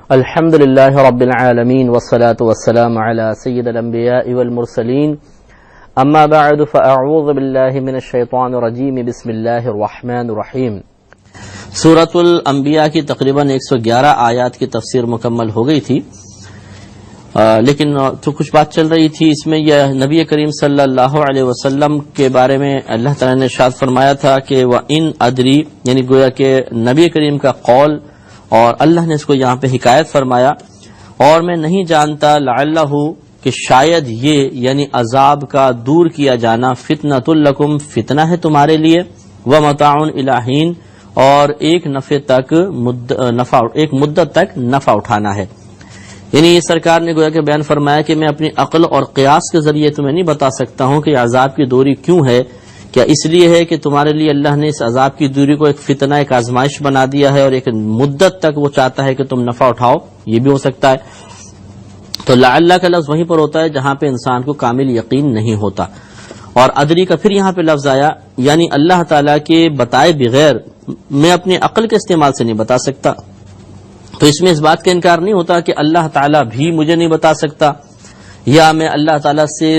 الحمد للہ رب العالمین والصلاة والسلام علی سید الانبیاء والمرسلین اما بعد فاعوذ باللہ من الشیطان الرجیم بسم اللہ الرحمن الرحیم۔ سورۃ الانبیاء کی تقریباً 111 آیات کی تفسیر مکمل ہو گئی تھی، لیکن تو کچھ بات چل رہی تھی اس میں۔ یہ نبی کریم صلی اللہ علیہ وسلم کے بارے میں اللہ تعالیٰ نے ارشاد فرمایا تھا کہ وَإِنْ أَدْرِي، یعنی گویا کہ نبی کریم کا قول، اور اللہ نے اس کو یہاں پہ حکایت فرمایا، اور میں نہیں جانتا لعلہ کہ شاید یہ یعنی عذاب کا دور کیا جانا فتنۃ لکم، فتنہ ہے تمہارے لیے، ومتاع الی حین، اور ایک مدت تک نفع اٹھانا ہے۔ یعنی یہ سرکار نے گویا کہ بیان فرمایا کہ میں اپنی عقل اور قیاس کے ذریعے تمہیں نہیں بتا سکتا ہوں کہ عذاب کی دوری کیوں ہے، کیا اس لیے ہے کہ تمہارے لیے اللہ نے اس عذاب کی دوری کو ایک فتنہ، ایک آزمائش بنا دیا ہے، اور ایک مدت تک وہ چاہتا ہے کہ تم نفع اٹھاؤ، یہ بھی ہو سکتا ہے۔ تو لعلہ کا لفظ وہیں پر ہوتا ہے جہاں پہ انسان کو کامل یقین نہیں ہوتا، اور ادری کا پھر یہاں پہ لفظ آیا، یعنی اللہ تعالیٰ کے بتائے بغیر میں اپنے عقل کے استعمال سے نہیں بتا سکتا۔ تو اس میں اس بات کا انکار نہیں ہوتا کہ اللہ تعالیٰ بھی مجھے نہیں بتا سکتا، یا میں اللہ تعالیٰ سے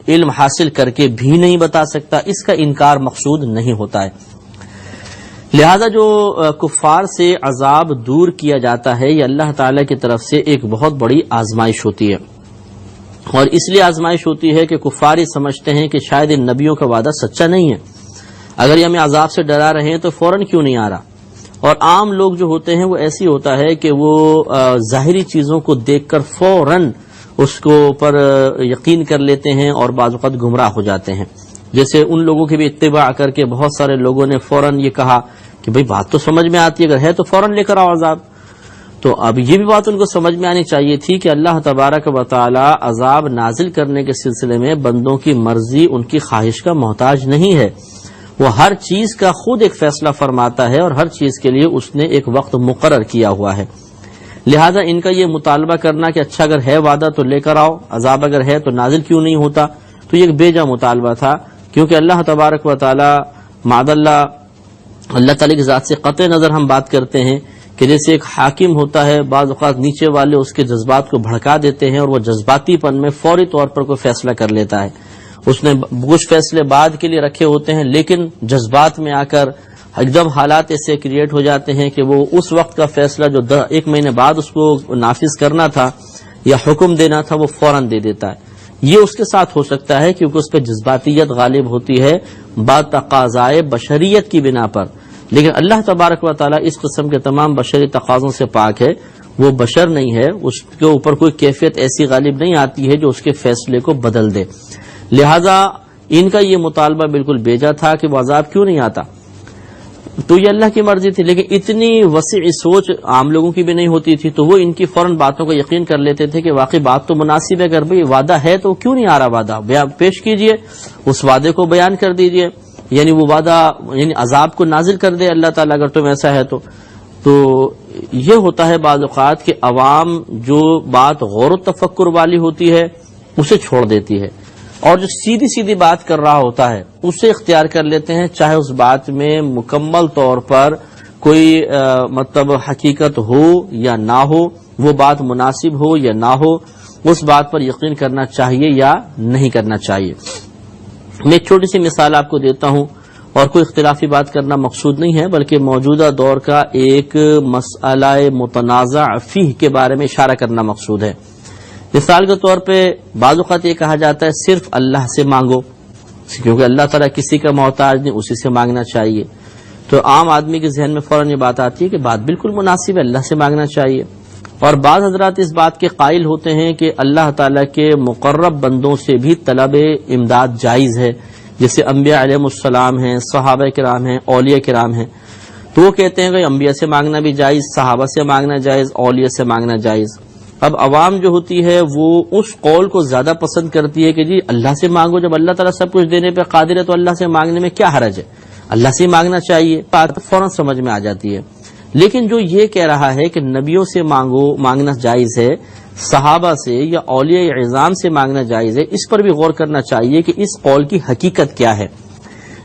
علم حاصل کر کے بھی نہیں بتا سکتا، اس کا انکار مقصود نہیں ہوتا ہے۔ لہذا جو کفار سے عذاب دور کیا جاتا ہے یہ اللہ تعالیٰ کی طرف سے ایک بہت بڑی آزمائش ہوتی ہے، اور اس لیے آزمائش ہوتی ہے کہ کفار یہ سمجھتے ہیں کہ شاید ان نبیوں کا وعدہ سچا نہیں ہے، اگر یہ ہمیں عذاب سے ڈرا رہے ہیں تو فوراً کیوں نہیں آ رہا۔ اور عام لوگ جو ہوتے ہیں وہ ایسی ہوتا ہے کہ وہ ظاہری چیزوں کو دیکھ کر فوراً اس کو پر یقین کر لیتے ہیں اور بعض اوقات گمراہ ہو جاتے ہیں۔ جیسے ان لوگوں کی بھی اتباع کر کے بہت سارے لوگوں نے فوراً یہ کہا کہ بھئی بات تو سمجھ میں آتی ہے، اگر ہے تو فوراً لے کر آؤ عذاب۔ تو اب یہ بھی بات ان کو سمجھ میں آنی چاہیے تھی کہ اللہ تبارک و تعالی عذاب نازل کرنے کے سلسلے میں بندوں کی مرضی، ان کی خواہش کا محتاج نہیں ہے، وہ ہر چیز کا خود ایک فیصلہ فرماتا ہے، اور ہر چیز کے لیے اس نے ایک وقت مقرر کیا ہوا ہے۔ لہذا ان کا یہ مطالبہ کرنا کہ اچھا اگر ہے وعدہ تو لے کر آؤ، عذاب اگر ہے تو نازل کیوں نہیں ہوتا، تو یہ ایک بے جا مطالبہ تھا، کیونکہ اللہ تبارک و تعالی معاذ اللہ تعالی کی ذات سے قطع نظر ہم بات کرتے ہیں کہ جیسے ایک حاکم ہوتا ہے، بعض اوقات نیچے والے اس کے جذبات کو بھڑکا دیتے ہیں اور وہ جذباتی پن میں فوری طور پر کوئی فیصلہ کر لیتا ہے۔ اس نے کچھ فیصلے بعد کے لیے رکھے ہوتے ہیں، لیکن جذبات میں آ کر ایک دم حالات ایسے کریٹ ہو جاتے ہیں کہ وہ اس وقت کا فیصلہ جو 1 مہینے بعد اس کو نافذ کرنا تھا یا حکم دینا تھا وہ فوراً دے دیتا ہے۔ یہ اس کے ساتھ ہو سکتا ہے کیونکہ اس پہ جذباتیت غالب ہوتی ہے بتقاضائے بشریت کی بنا پر، لیکن اللہ تبارک و تعالیٰ اس قسم کے تمام بشری تقاضوں سے پاک ہے، وہ بشر نہیں ہے، اس کے اوپر کوئی کیفیت ایسی غالب نہیں آتی ہے جو اس کے فیصلے کو بدل دے۔ لہذا ان کا یہ مطالبہ بالکل بیجا تھا کہ وہ عذاب کیوں نہیں آتا، تو یہ اللہ کی مرضی تھی، لیکن اتنی وسیع سوچ عام لوگوں کی بھی نہیں ہوتی تھی، تو وہ ان کی فوراً باتوں کو یقین کر لیتے تھے کہ واقعی بات تو مناسب ہے، اگر بھئی وعدہ ہے تو کیوں نہیں آ رہا، وعدہ پیش کیجئے، اس وعدے کو بیان کر دیجئے، یعنی وہ وعدہ یعنی عذاب کو نازل کر دے اللہ تعالیٰ اگر تم ایسا ہے تو یہ ہوتا ہے بعض اوقات کہ عوام جو بات غور و تفکر والی ہوتی ہے اسے چھوڑ دیتی ہے، اور جو سیدھی سیدھی بات کر رہا ہوتا ہے اسے اختیار کر لیتے ہیں، چاہے اس بات میں مکمل طور پر کوئی مطلب حقیقت ہو یا نہ ہو، وہ بات مناسب ہو یا نہ ہو، اس بات پر یقین کرنا چاہیے یا نہیں کرنا چاہیے۔ میں ایک چھوٹی سی مثال آپ کو دیتا ہوں، اور کوئی اختلافی بات کرنا مقصود نہیں ہے بلکہ موجودہ دور کا ایک مسئلہ متنازع فیہ کے بارے میں اشارہ کرنا مقصود ہے۔ مثال کے طور پہ بعض اوقات یہ کہا جاتا ہے صرف اللہ سے مانگو، کیونکہ اللہ تعالیٰ کسی کا محتاج نہیں، اسی سے مانگنا چاہیے۔ تو عام آدمی کے ذہن میں فوراً یہ بات آتی ہے کہ بات بالکل مناسب ہے، اللہ سے مانگنا چاہیے۔ اور بعض حضرات اس بات کے قائل ہوتے ہیں کہ اللہ تعالیٰ کے مقرب بندوں سے بھی طلب امداد جائز ہے، جیسے انبیاء علیہ السلام ہیں، صحابہ کرام ہیں، اولیاء کرام ہیں، تو وہ کہتے ہیں کہ انبیاء سے مانگنا بھی جائز، صحابہ سے مانگنا جائز، اولیاء سے مانگنا جائز۔ اب عوام جو ہوتی ہے وہ اس قول کو زیادہ پسند کرتی ہے کہ جی اللہ سے مانگو، جب اللہ تعالیٰ سب کچھ دینے پہ قادر ہے تو اللہ سے مانگنے میں کیا حرج ہے، اللہ سے مانگنا چاہیے، بات فوراً سمجھ میں آ جاتی ہے۔ لیکن جو یہ کہہ رہا ہے کہ نبیوں سے مانگنا جائز ہے، صحابہ سے یا اولیاء اعظام سے مانگنا جائز ہے، اس پر بھی غور کرنا چاہیے کہ اس قول کی حقیقت کیا ہے۔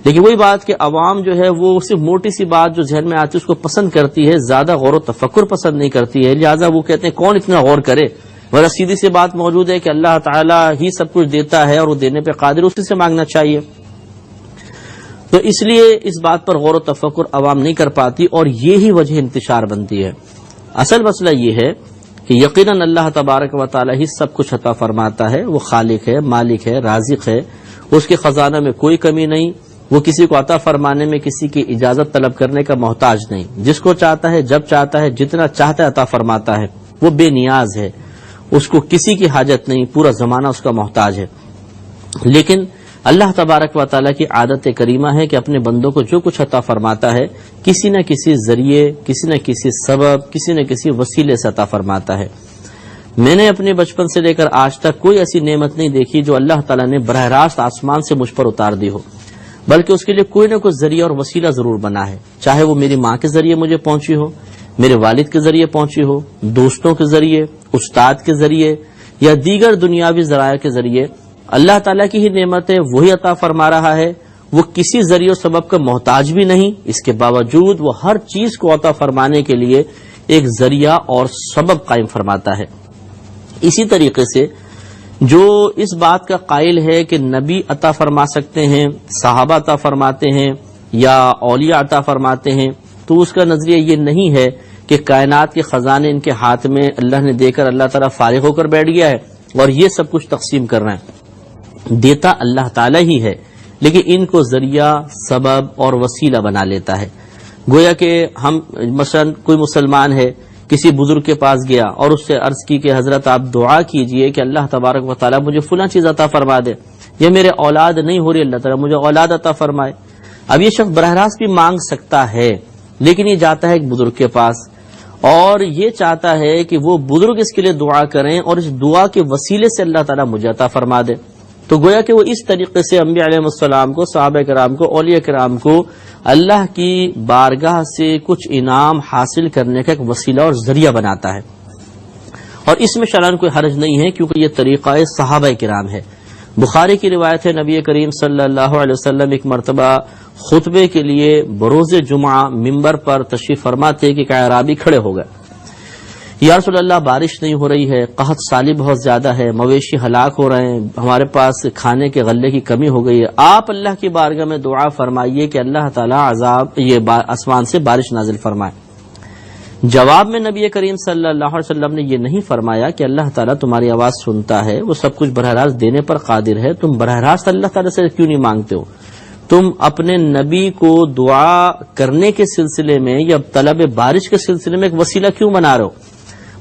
لیکن وہی بات کہ عوام جو ہے وہ صرف موٹی سی بات جو ذہن میں آتی ہے اس کو پسند کرتی ہے، زیادہ غور و تفکر پسند نہیں کرتی ہے، لہٰذا وہ کہتے ہیں کون اتنا غور کرے، مگر سیدھی سی بات موجود ہے کہ اللہ تعالیٰ ہی سب کچھ دیتا ہے اور وہ دینے پہ قادر، اسی سے مانگنا چاہیے۔ تو اس لیے اس بات پر غور و تفکر عوام نہیں کر پاتی، اور یہی وجہ انتشار بنتی ہے۔ اصل مسئلہ یہ ہے کہ یقیناً اللہ تبارک و تعالیٰ ہی سب کچھ عطا فرماتا ہے، وہ خالق ہے، مالک ہے، رازق ہے، اس کے خزانہ میں کوئی کمی نہیں، وہ کسی کو عطا فرمانے میں کسی کی اجازت طلب کرنے کا محتاج نہیں، جس کو چاہتا ہے، جب چاہتا ہے، جتنا چاہتا ہے عطا فرماتا ہے، وہ بے نیاز ہے، اس کو کسی کی حاجت نہیں، پورا زمانہ اس کا محتاج ہے۔ لیکن اللہ تبارک و تعالیٰ کی عادت کریمہ ہے کہ اپنے بندوں کو جو کچھ عطا فرماتا ہے کسی نہ کسی ذریعے، کسی نہ کسی سبب، کسی نہ کسی وسیلے سے عطا فرماتا ہے۔ میں نے اپنے بچپن سے لے کر آج تک کوئی ایسی نعمت نہیں دیکھی جو اللہ تعالیٰ نے براہ راست آسمان سے مجھ پر اتار دی ہو، بلکہ اس کے لیے کوئی نہ کوئی ذریعہ اور وسیلہ ضرور بنا ہے، چاہے وہ میری ماں کے ذریعے مجھے پہنچی ہو، میرے والد کے ذریعے پہنچی ہو، دوستوں کے ذریعے، استاد کے ذریعے، یا دیگر دنیاوی ذرائع کے ذریعے۔ اللہ تعالیٰ کی ہی نعمت ہے، وہی عطا فرما رہا ہے، وہ کسی ذریعے و سبب کا محتاج بھی نہیں، اس کے باوجود وہ ہر چیز کو عطا فرمانے کے لیے ایک ذریعہ اور سبب قائم فرماتا ہے۔ اسی طریقے سے جو اس بات کا قائل ہے کہ نبی عطا فرما سکتے ہیں، صحابہ عطا فرماتے ہیں، یا اولیاء عطا فرماتے ہیں، تو اس کا نظریہ یہ نہیں ہے کہ کائنات کے خزانے ان کے ہاتھ میں اللہ نے دے کر اللہ تعالیٰ فارغ ہو کر بیٹھ گیا ہے اور یہ سب کچھ تقسیم کر رہے ہیں۔ دیتا اللہ تعالیٰ ہی ہے، لیکن ان کو ذریعہ، سبب اور وسیلہ بنا لیتا ہے۔ گویا کہ ہم مثلا کوئی مسلمان ہے، کسی بزرگ کے پاس گیا اور اس سے عرض کی کہ حضرت آپ دعا کیجئے کہ اللہ تبارک و تعالیٰ مجھے فلاں چیز عطا فرما دے، یہ میرے اولاد نہیں ہو رہی، اللہ تعالیٰ مجھے اولاد عطا فرمائے۔ اب یہ شخص براہ راست بھی مانگ سکتا ہے، لیکن یہ جاتا ہے ایک بزرگ کے پاس اور یہ چاہتا ہے کہ وہ بزرگ اس کے لیے دعا کریں اور اس دعا کے وسیلے سے اللہ تعالیٰ مجھے عطا فرما دے۔ تو گویا کہ وہ اس طریقے سے انبیاء علیہ السلام کو، صحابہ کرام کو، اولیاء کرام کو اللہ کی بارگاہ سے کچھ انعام حاصل کرنے کا ایک وسیلہ اور ذریعہ بناتا ہے، اور اس میں شرعاً کوئی حرج نہیں ہے، کیونکہ یہ طریقہ صحابہ کرام ہے۔ بخاری کی روایت ہے، نبی کریم صلی اللہ علیہ وسلم ایک مرتبہ خطبے کے لیے بروز جمعہ ممبر پر تشریف فرما تھے کہ ایک اعرابی کھڑے ہو گئے، یا رسول اللہ بارش نہیں ہو رہی ہے، قحط سالی بہت زیادہ ہے، مویشی ہلاک ہو رہے ہیں، ہمارے پاس کھانے کے غلے کی کمی ہو گئی ہے، آپ اللہ کی بارگاہ میں دعا فرمائیے کہ اللہ تعالیٰ آسمان سے بارش نازل فرمائے۔ جواب میں نبی کریم صلی اللہ علیہ وسلم نے یہ نہیں فرمایا کہ اللہ تعالیٰ تمہاری آواز سنتا ہے، وہ سب کچھ براہ راست دینے پر قادر ہے، تم براہ راست اللہ تعالیٰ سے کیوں نہیں مانگتے ہو؟ تم اپنے نبی کو دعا کرنے کے سلسلے میں یا طلب بارش کے سلسلے میں ایک وسیلہ کیوں بنا رہے ہو؟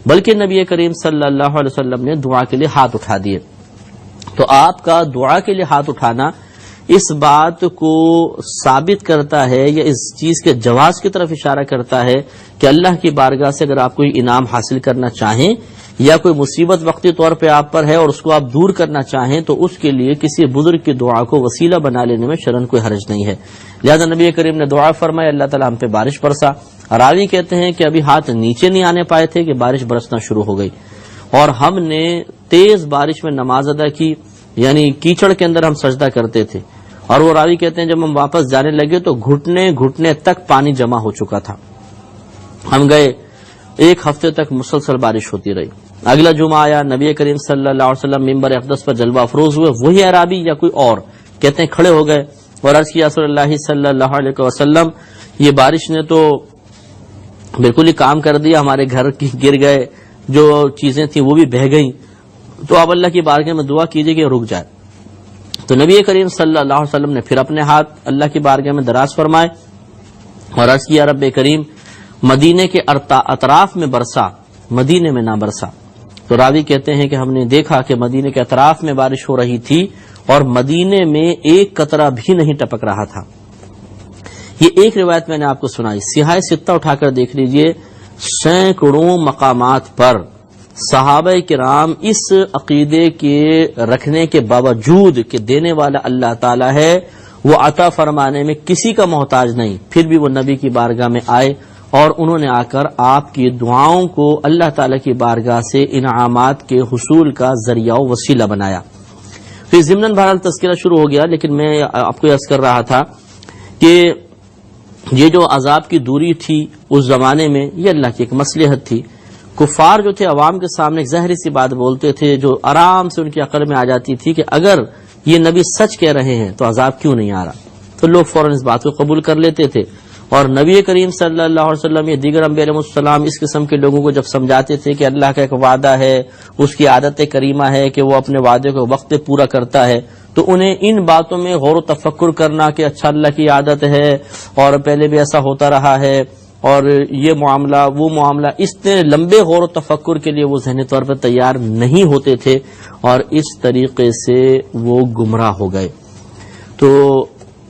بلکہ نبی کریم صلی اللہ علیہ وسلم نے دعا کے لیے ہاتھ اٹھا دیے۔ تو آپ کا دعا کے لیے ہاتھ اٹھانا اس بات کو ثابت کرتا ہے یا اس چیز کے جواز کی طرف اشارہ کرتا ہے کہ اللہ کی بارگاہ سے اگر آپ کوئی انعام حاصل کرنا چاہیں یا کوئی مصیبت وقتی طور پہ آپ پر ہے اور اس کو آپ دور کرنا چاہیں تو اس کے لیے کسی بزرگ کی دعا کو وسیلہ بنا لینے میں شرعاً کوئی حرج نہیں ہے۔ لہذا نبی کریم نے دعا فرمایا، اللہ تعالیٰ ہم پہ بارش برسا۔ راوی کہتے ہیں کہ ابھی ہاتھ نیچے نہیں آنے پائے تھے کہ بارش برسنا شروع ہو گئی، اور ہم نے تیز بارش میں نماز ادا کی، یعنی کیچڑ کے اندر ہم سجدہ کرتے تھے، اور وہ راوی کہتے ہیں جب ہم واپس جانے لگے تو گھٹنے گھٹنے تک پانی جمع ہو چکا تھا۔ ہم گئے، ایک ہفتے تک مسلسل بارش ہوتی رہی۔ اگلا جمعہ آیا، نبی کریم صلی اللہ علیہ وسلم ممبر اقدس پر جلوہ افروز ہوئے، وہی عربی یا کوئی اور کہتے ہیں کھڑے ہو گئے اور عرض کیا رسول اللہ صلی اللہ علیہ وسلم، یہ بارش نے تو بالکل ہی کام کر دیا، ہمارے گھر کی گر گئے، جو چیزیں تھیں وہ بھی بہہ گئیں، تو آپ اللہ کی بارگاہ میں دعا کیجئے کہ رک جائے۔ تو نبی کریم صلی اللہ علیہ وسلم نے پھر اپنے ہاتھ اللہ کی بارگاہ میں دراز فرمائے اور عرض کیا، رب کریم مدینے کے اطراف میں برسا، مدینے میں نہ برسا۔ تو راوی کہتے ہیں کہ ہم نے دیکھا کہ مدینے کے اطراف میں بارش ہو رہی تھی اور مدینے میں ایک قطرہ بھی نہیں ٹپک رہا تھا۔ یہ ایک روایت میں نے آپ کو سنائی، سیاہ ستہ اٹھا کر دیکھ لیجئے، سینکڑوں مقامات پر صحابہ کرام اس عقیدے کے رکھنے کے باوجود کہ دینے والا اللہ تعالیٰ ہے، وہ عطا فرمانے میں کسی کا محتاج نہیں، پھر بھی وہ نبی کی بارگاہ میں آئے اور انہوں نے آ کر آپ کی دعاؤں کو اللہ تعالیٰ کی بارگاہ سے انعامات کے حصول کا ذریعہ و وسیلہ بنایا۔ پھر ضمناً بہرحال تذکرہ شروع ہو گیا، لیکن میں آپ کو عرض کر رہا تھا کہ یہ جو عذاب کی دوری تھی اس زمانے میں یہ اللہ کی ایک مصلحت تھی. کفار جو تھے عوام کے سامنے ایک ظاہری سی بات بولتے تھے جو آرام سے ان کی عقل میں آ جاتی تھی کہ اگر یہ نبی سچ کہہ رہے ہیں تو عذاب کیوں نہیں آ رہا. تو لوگ فوراً اس بات کو قبول کر لیتے تھے. اور نبی کریم صلی اللہ علیہ وسلم یا دیگر انبیاء علیہ السلام اس قسم کے لوگوں کو جب سمجھاتے تھے کہ اللہ کا ایک وعدہ ہے، اس کی عادت کریمہ ہے کہ وہ اپنے وعدے کو وقت پہ پورا کرتا ہے، تو انہیں ان باتوں میں غور و تفکر کرنا کہ اچھا اللہ کی عادت ہے اور پہلے بھی ایسا ہوتا رہا ہے اور یہ معاملہ وہ معاملہ، اتنے لمبے غور و تفکر کے لیے وہ ذہنی طور پر تیار نہیں ہوتے تھے اور اس طریقے سے وہ گمراہ ہو گئے. تو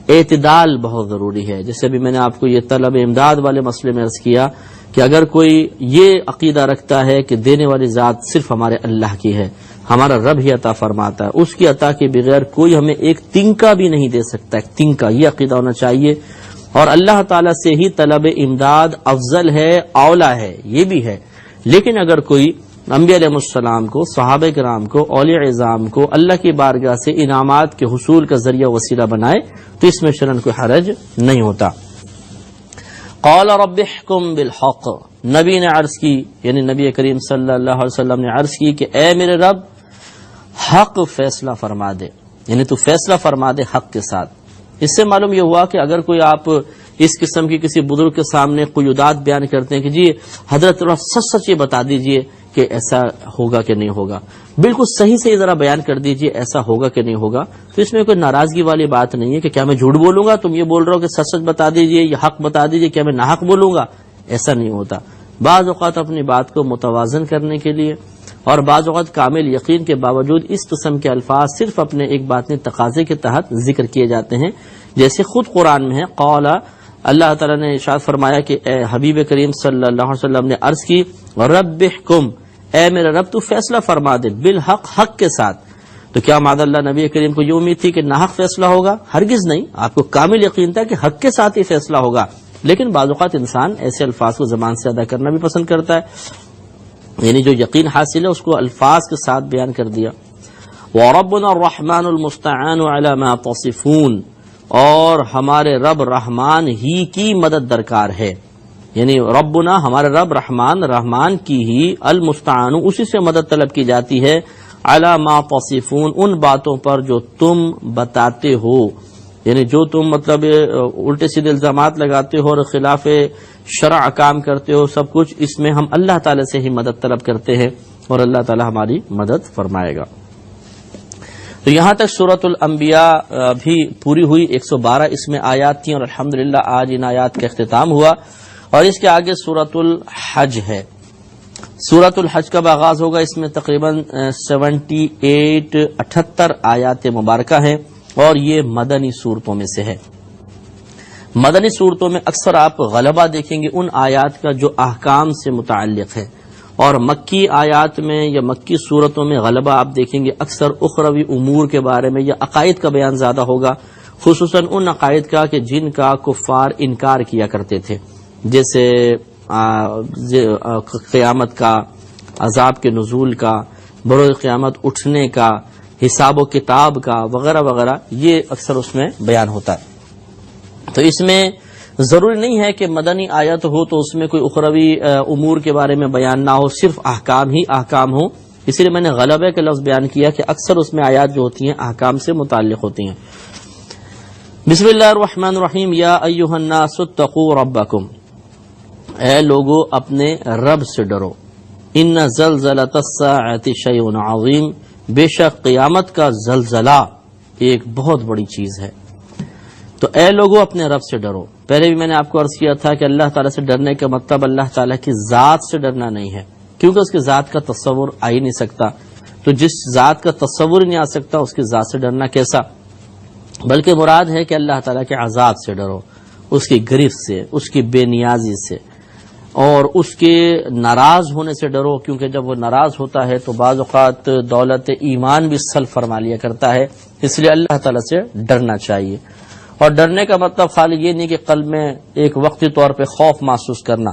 اعتدال بہت ضروری ہے. جیسے ابھی میں نے آپ کو یہ طلب امداد والے مسئلے میں عرض کیا کہ اگر کوئی یہ عقیدہ رکھتا ہے کہ دینے والی ذات صرف ہمارے اللہ کی ہے، ہمارا رب ہی عطا فرماتا ہے، اس کی عطا کے بغیر کوئی ہمیں ایک تنکا بھی نہیں دے سکتا، ایک تنکا، یہ عقیدہ ہونا چاہیے. اور اللہ تعالیٰ سے ہی طلب امداد افضل ہے، اولا ہے، یہ بھی ہے. لیکن اگر کوئی انبیاء علیہ السلام کو، صحابہ کرام کو، اولیاء اعظام کو اللہ کی بارگاہ سے انعامات کے حصول کا ذریعہ وسیلہ بنائے تو اس میں شرعاً کوئی حرج نہیں ہوتا. قال رب احکم بالحق، نبی نے عرض کی، یعنی نبی کریم صلی اللہ علیہ وسلم نے عرض کی کہ اے میرے رب حق فیصلہ فرما دے، یعنی تو فیصلہ فرما دے حق کے ساتھ. اس سے معلوم یہ ہوا کہ اگر کوئی آپ اس قسم کی کسی بزرگ کے سامنے قیودات بیان کرتے ہیں کہ جی حضرت سچ سچ یہ بتا دیجئے کہ ایسا ہوگا کہ نہیں ہوگا، بالکل صحیح سے ذرا بیان کر دیجئے ایسا ہوگا کہ نہیں ہوگا، تو اس میں کوئی ناراضگی والی بات نہیں ہے کہ کیا میں جھوٹ بولوں گا، تم یہ بول رہے ہو کہ سچ سچ بتا دیجئے، یہ حق بتا دیجئے، کیا میں ناحق بولوں گا؟ ایسا نہیں ہوتا. بعض اوقات اپنی بات کو متوازن کرنے کے لیے اور بعض اوقات کامل یقین کے باوجود اس قسم کے الفاظ صرف اپنے ایک باطنی تقاضے کے تحت ذکر کیے جاتے ہیں. جیسے خود قرآن میں ہے، قال، اللہ تعالیٰ نے ارشاد فرمایا کہ اے حبیب کریم صلی اللہ علیہ وسلم نے عرض کی رب احکم، اے میرا رب تو فیصلہ فرما دے، بالحق، حق کے ساتھ. تو کیا معاذ اللہ نبی کریم کو یہ امید تھی کہ ناحق فیصلہ ہوگا؟ ہرگز نہیں. آپ کو کامل یقین تھا کہ حق کے ساتھ ہی فیصلہ ہوگا. لیکن بعض اوقات انسان ایسے الفاظ کو زبان سے ادا کرنا بھی پسند کرتا ہے، یعنی جو یقین حاصل ہے اس کو الفاظ کے ساتھ بیان کر دیا. وَرَبُّنَا الرَّحْمَنُ الْمُسْتَعَانُ عَلَى مَا تَصِفُونَ، اور ہمارے رب رحمان ہی کی مدد درکار ہے، یعنی ربنا ہمارے رب رحمان کی ہی، المستعان اسی سے مدد طلب کی جاتی ہے، علی ما تصفون ان باتوں پر جو تم بتاتے ہو، یعنی جو تم مطلب الٹے سیدھے الزامات لگاتے ہو اور خلاف شرع کام کرتے ہو، سب کچھ اس میں ہم اللہ تعالی سے ہی مدد طلب کرتے ہیں اور اللہ تعالی ہماری مدد فرمائے گا. تو یہاں تک سورۃ الانبیاء بھی پوری ہوئی. 112 اس میں آیات تھیں اور الحمدللہ آج ان آیات کا اختتام ہوا. اور اس کے آگے سورۃ الحج ہے. سورۃ الحج کا آغاز ہوگا، اس میں تقریباً 78 آیات مبارکہ ہیں اور یہ مدنی صورتوں میں سے ہے. مدنی صورتوں میں اکثر آپ غلبہ دیکھیں گے ان آیات کا جو احکام سے متعلق ہے، اور مکی آیات میں یا مکی صورتوں میں غلبہ آپ دیکھیں گے اکثر اخروی امور کے بارے میں یا عقائد کا بیان زیادہ ہوگا، خصوصاً ان عقائد کا کہ جن کا کفار انکار کیا کرتے تھے، جیسے قیامت کا، عذاب کے نزول کا، بروز قیامت اٹھنے کا، حساب و کتاب کا وغیرہ وغیرہ، یہ اکثر اس میں بیان ہوتا ہے. تو اس میں ضروری نہیں ہے کہ مدنی آیت ہو تو اس میں کوئی اخروی امور کے بارے میں بیان نہ ہو، صرف احکام ہی احکام ہو. اسی لیے میں نے غلبہ کا لفظ بیان کیا کہ اکثر اس میں آیات جو ہوتی ہیں احکام سے متعلق ہوتی ہیں. بسم اللہ الرحمن الرحیم. یا ایھا الناس اتقوا ربکم، اے لوگو اپنے رب سے ڈرو. ان زلزلۃ الساعۃ شیء عظیم، بے شک قیامت کا زلزلہ ایک بہت بڑی چیز ہے. تو اے لوگو اپنے رب سے ڈرو. پہلے بھی میں نے آپ کو عرض کیا تھا کہ اللہ تعالیٰ سے ڈرنے کا مطلب اللہ تعالیٰ کی ذات سے ڈرنا نہیں ہے، کیونکہ اس کی ذات کا تصور آ ہی نہیں سکتا. تو جس ذات کا تصور ہی نہیں آ سکتا اس کی ذات سے ڈرنا کیسا؟ بلکہ مراد ہے کہ اللہ تعالیٰ کے عذاب سے ڈرو، اس کی گرفت سے، اس کی بے نیازی سے، اور اس کے ناراض ہونے سے ڈرو، کیونکہ جب وہ ناراض ہوتا ہے تو بعض اوقات دولت ایمان بھی سلب فرما لیا کرتا ہے. اس لیے اللہ تعالیٰ سے ڈرنا چاہیے. اور ڈرنے کا مطلب خالی یہ نہیں کہ قلب میں ایک وقتی طور پہ خوف محسوس کرنا،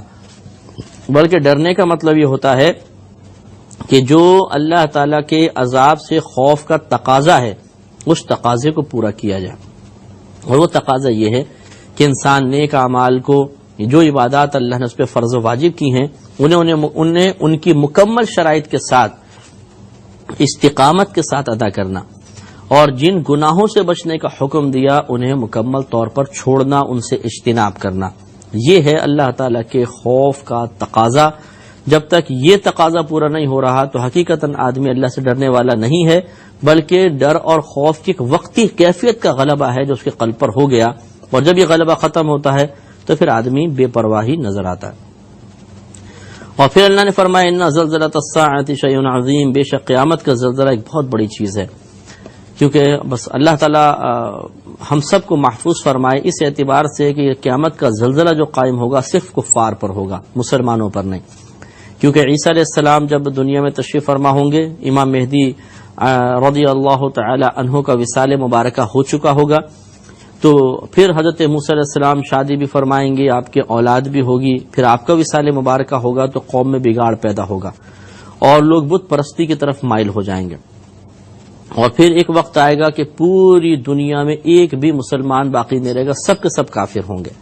بلکہ ڈرنے کا مطلب یہ ہوتا ہے کہ جو اللہ تعالیٰ کے عذاب سے خوف کا تقاضا ہے اس تقاضے کو پورا کیا جائے. اور وہ تقاضا یہ ہے کہ انسان نیک اعمال کو، جو عبادات اللہ نے اس پہ فرض و واجب کی ہیں، انہیں ان کی مکمل شرائط کے ساتھ استقامت کے ساتھ ادا کرنا، اور جن گناہوں سے بچنے کا حکم دیا انہیں مکمل طور پر چھوڑنا، ان سے اجتناب کرنا۔ یہ ہے اللہ تعالیٰ کے خوف کا تقاضا۔ جب تک یہ تقاضا پورا نہیں ہو رہا تو حقیقتاً آدمی اللہ سے ڈرنے والا نہیں ہے، بلکہ ڈر اور خوف کی ایک وقتی کیفیت کا غلبہ ہے جو اس کے قلب پر ہو گیا، اور جب یہ غلبہ ختم ہوتا ہے تو پھر آدمی بے پرواہی نظر آتا ہے۔ اور پھر اللہ نے فرمایا ان زلزلۃ الساعۃ شیء عظیم، بے شک قیامت کا زلزلہ ایک بہت بڑی چیز ہے، کیونکہ بس اللہ تعالیٰ ہم سب کو محفوظ فرمائے اس اعتبار سے کہ قیامت کا زلزلہ جو قائم ہوگا صرف کفار پر ہوگا، مسلمانوں پر نہیں، کیونکہ عیسیٰ علیہ السلام جب دنیا میں تشریف فرما ہوں گے، امام مہدی رضی اللہ تعالی عنہ کا وصال مبارکہ ہو چکا ہوگا، تو پھر حضرت موسیٰ علیہ السلام شادی بھی فرمائیں گے، آپ کے اولاد بھی ہوگی، پھر آپ کا وصال مبارکہ ہوگا تو قوم میں بگاڑ پیدا ہوگا اور لوگ بت پرستی کی طرف مائل ہو جائیں گے، اور پھر ایک وقت آئے گا کہ پوری دنیا میں ایک بھی مسلمان باقی نہیں رہے گا، سب کے سب کافر ہوں گے،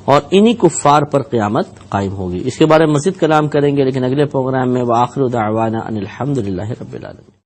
اور انہی کفار پر قیامت قائم ہوگی۔ اس کے بارے میں مزید کلام کریں گے لیکن اگلے پروگرام میں۔ وآخر دعوانا ان الحمد للہ رب العالمین۔